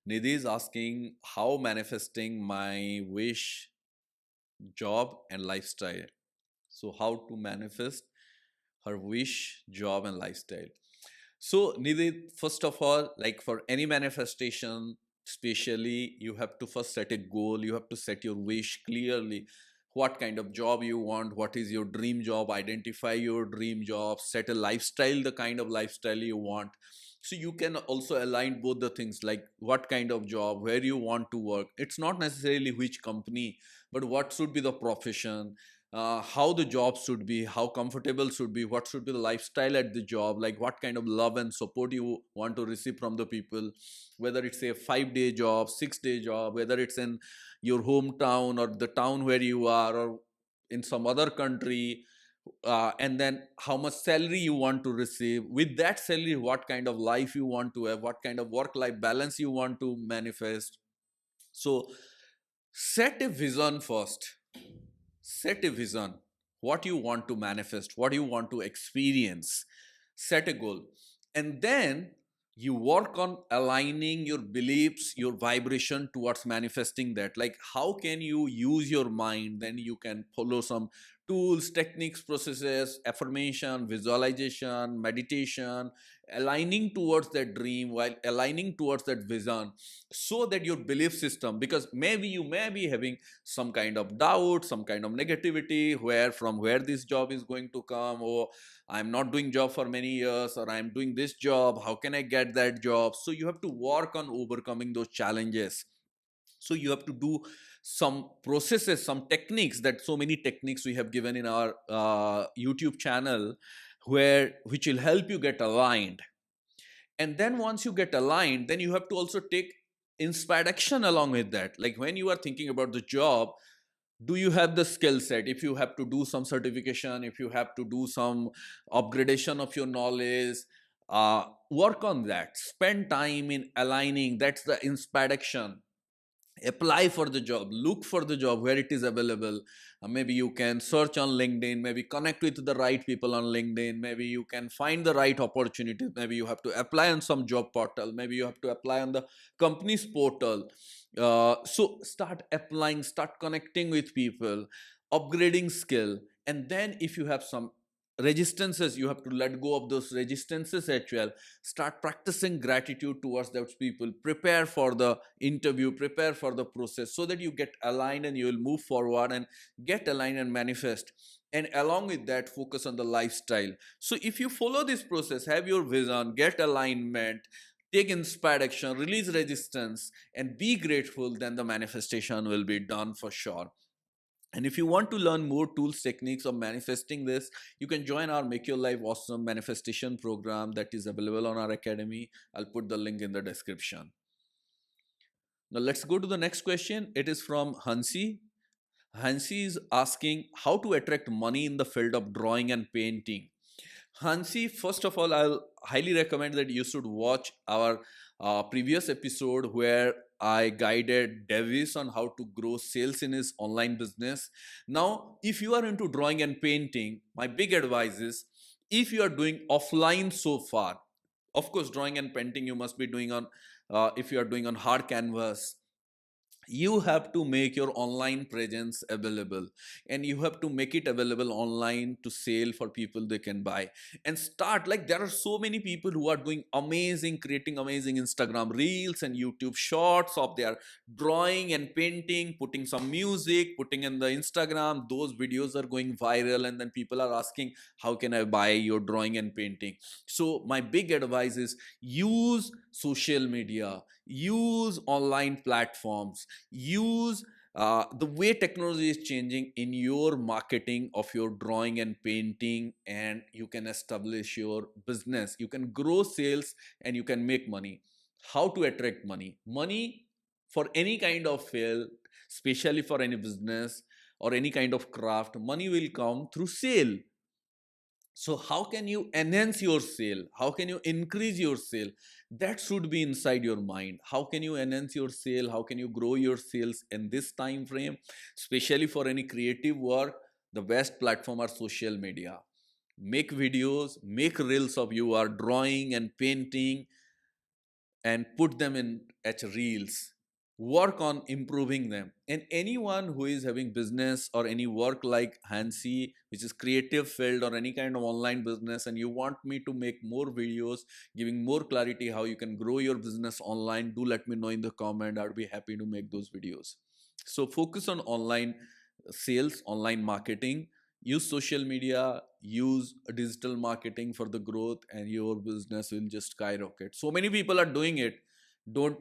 Nidhi is asking how manifesting my wish, job, and lifestyle. So, how to manifest her wish, job, and lifestyle. So, Nidhi, first of all, like for any manifestation, especially, you have to first set a goal, you have to set your wish clearly. What kind of job you want, what is your dream job, identify your dream job, set a lifestyle, the kind of lifestyle you want. So you can also align both the things, like what kind of job, where you want to work. It's not necessarily which company, but what should be the profession, how the job should be, how comfortable should be, what should be the lifestyle at the job, like what kind of love and support you want to receive from the people, whether it's a 5 day job, 6 day job, whether it's in your hometown or the town where you are, or in some other country, and then how much salary you want to receive. With that salary, what kind of life you want to have, what kind of work life balance you want to manifest. So set a vision first. Set a vision, what you want to manifest, what you want to experience. Set a goal, and then you work on aligning your beliefs, your vibration towards manifesting that. Like how can you use your mind, then you can follow some tools, techniques, processes, affirmation, visualization, meditation, aligning towards that dream while aligning towards that vision, so that your belief system, because maybe you may be having some kind of doubt, some kind of negativity, where from where this job is going to come, or I'm not doing job for many years, or I'm doing this job, how can I get that job? So you have to work on overcoming those challenges. So you have to do some processes, some techniques, that so many techniques we have given in our YouTube channel, where which will help you get aligned. And then once you get aligned, then you have to also take inspired action along with that. Like when you are thinking about the job, do you have the skill set? If you have to do some certification, if you have to do some upgradation of your knowledge, work on that, spend time in aligning. That's the inspired action. Apply for the job, look for the job where it is available. Maybe you can search on LinkedIn, maybe connect with the right people on LinkedIn, maybe you can find the right opportunities, maybe you have to apply on some job portal, maybe you have to apply on the company's portal. So start applying, start connecting with people, upgrading skill. And then if you have some resistances, you have to let go of those resistances as well. Start practicing gratitude towards those people, prepare for the interview, prepare for the process, so that you get aligned and you will move forward and get aligned and manifest. And along with that, focus on the lifestyle. So if you follow this process, have your vision, get alignment, take inspired action, release resistance, and be grateful, then the manifestation will be done for sure. And if you want to learn more tools, techniques of manifesting this, you can join our Make Your Life Awesome manifestation program that is available on our academy. I'll put the link in the description. Now let's go to the next question. It is from Hansi. Hansi is asking how to attract money in the field of drawing and painting. Hansi, first of all, I'll highly recommend that you should watch our previous episode where I guided Davis on how to grow sales in his online business. Now, if you are into drawing and painting, my big advice is, if you are doing offline so far, of course, drawing and painting you must be doing on, if you are doing on hard canvas, you have to make your online presence available, and you have to make it available online to sell for people they can buy. And start, like there are so many people who are doing amazing, creating amazing Instagram reels and YouTube shorts of their drawing and painting, putting some music, putting in the Instagram. Those videos are going viral, and then people are asking, how can I buy your drawing and painting? So my big advice is, use social media, use online platforms, use the way technology is changing in your marketing of your drawing and painting, and you can establish your business, you can grow sales, and you can make money. How to attract money? Money for any kind of field, especially for any business or any kind of craft, money will come through sale. So how can you enhance your sale? How can you increase your sale? That should be inside your mind. How can you enhance your sale? How can you grow your sales in this time frame? Especially for any creative work, the best platform are social media. Make videos, make reels of you are drawing and painting, and put them in at reels. Work on improving them. And anyone who is having business or any work like Hansi, which is creative field or any kind of online business, and you want me to make more videos giving more clarity how you can grow your business online, do let me know in the comment. I'd be happy to make those videos. So focus on online sales, online marketing. Use social media, use digital marketing for the growth, and your business will just skyrocket. So many people are doing it. Don't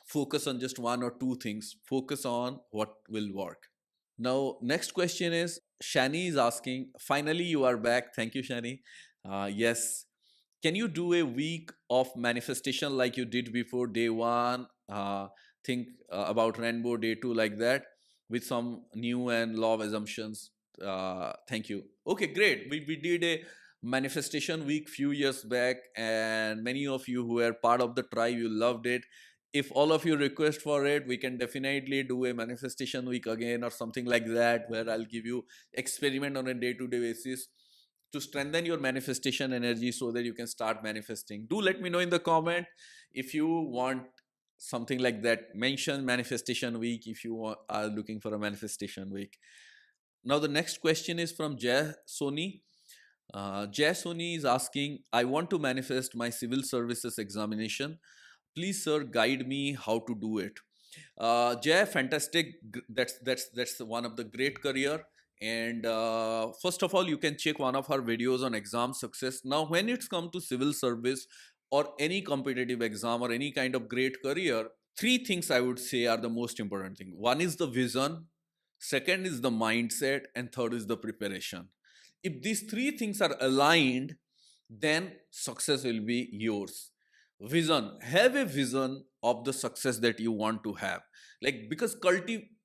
focus on just one or two things, focus on what will work. Now next question is, Shani is asking, finally you are back. Thank you, Shani. Yes, can you do a week of manifestation like you did before? Day one, think about rainbow. Day two, like that, with some new and law of assumptions. Thank you. Okay, great. We did a manifestation week few years back, and many of you who were part of the tribe, you loved it. If all of you request for it, we can definitely do a manifestation week again or something like that, where I'll give you experiment on a day-to-day basis to strengthen your manifestation energy so that you can start manifesting. Do let me know in the comment if you want something like that. Mention manifestation week if you are looking for a manifestation week. Now the next question is from Jay Soni. Jay Soni is asking, I want to manifest my civil services examination. Please, sir, guide me how to do it. Jay, fantastic. That's one of the great career. And first of all, you can check one of our videos on exam success. Now, when it's come to civil service or any competitive exam or any kind of great career, three things I would say are the most important thing. One is the vision, second is the mindset, and third is the preparation. If these three things are aligned, then success will be yours. Vision, have a vision of the success that you want to have, like, because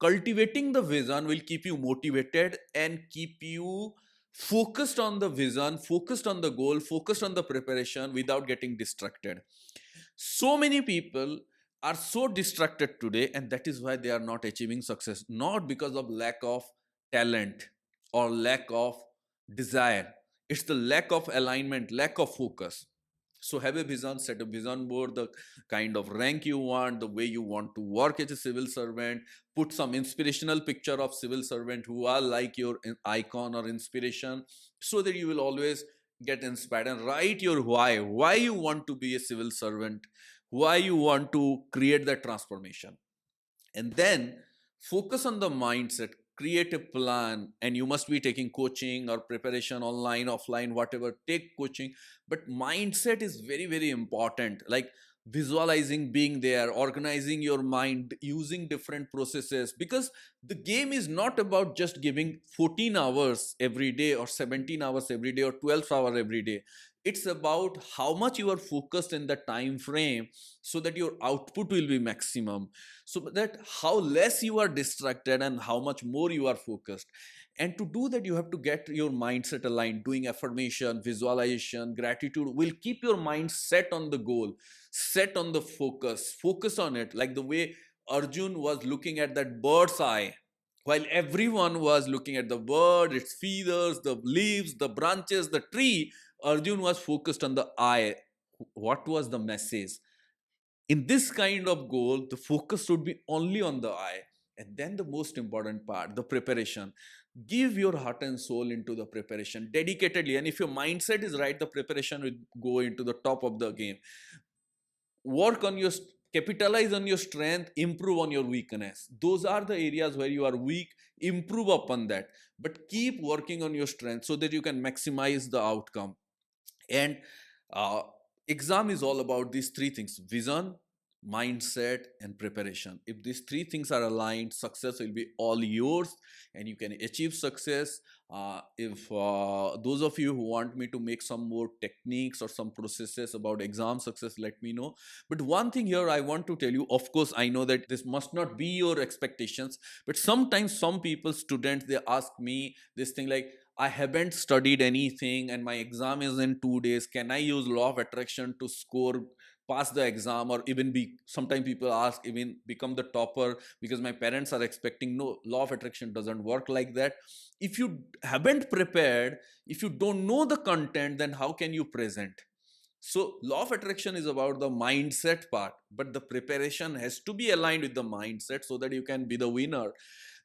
cultivating the vision will keep you motivated and keep you focused on the vision, focused on the goal, focused on the preparation without getting distracted. So many people are so distracted today, and that is why they are not achieving success, not because of lack of talent or lack of desire. It's the lack of alignment, lack of focus. So have a vision, set a vision board, the kind of rank you want, the way you want to work as a civil servant. Put some inspirational picture of civil servant who are like your icon or inspiration, so that you will always get inspired. And write your why you want to be a civil servant, why you want to create that transformation. And then focus on the mindset, create a plan. And you must be taking coaching or preparation, online, offline, whatever, take coaching. But mindset is very, very important, like visualizing being there, organizing your mind, using different processes, because the game is not about just giving 14 hours every day or 17 hours every day or 12 hours every day. It's about how much you are focused in the time frame, so that your output will be maximum, so that how less you are distracted and how much more you are focused. And to do that, you have to get your mindset aligned. Doing affirmation, visualization, gratitude will keep your mind set on the goal, set on the focus on it, like the way Arjun was looking at that bird's eye. While everyone was looking at the bird, its feathers, the leaves, the branches, the tree, Arjun was focused on the eye. What was the message? In this kind of goal, the focus should be only on the eye. And then the most important part, the preparation. Give your heart and soul into the preparation dedicatedly. And if your mindset is right, the preparation will go into the top of the game. Work on your, capitalize on your strength, improve on your weakness. Those are the areas where you are weak, improve upon that. But keep working on your strength so that you can maximize the outcome. And uh, exam is all about these three things: vision, mindset, and preparation. If these three things are aligned, success will be all yours, and you can achieve success. If those of you who want me to make some more techniques or some processes about exam success, let me know. But one thing here I want to tell you, of course I know that this must not be your expectations, but sometimes some people, students, they ask me this thing like, I haven't studied anything and my exam is in 2 days. Can I use law of attraction to score, pass the exam, or even be, sometimes people ask, even become the topper because my parents are expecting? No, law of attraction doesn't work like that. If you haven't prepared, if you don't know the content, then how can you present? So law of attraction is about the mindset part, but the preparation has to be aligned with the mindset so that you can be the winner.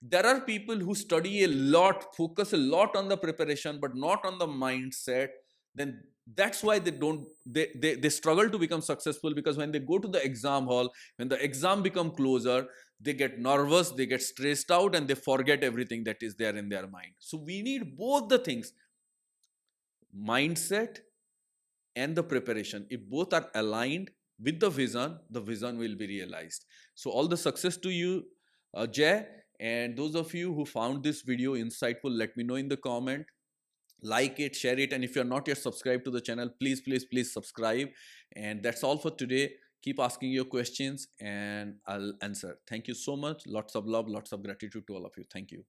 There are people who study a lot, focus a lot on the preparation, but not on the mindset. Then that's why they struggle to become successful, because when they go to the exam hall, when the exam become closer, they get nervous, they get stressed out, and they forget everything that is there in their mind. So we need both the things, mindset and the preparation. If both are aligned with the vision will be realized. So all the success to you, Jay. And those of you who found this video insightful, let me know in the comment. Like it, share it, and if you're not yet subscribed to the channel, please subscribe. And that's all for today. Keep asking your questions and I'll answer. Thank you so much. Lots of love, lots of gratitude to all of you. Thank you.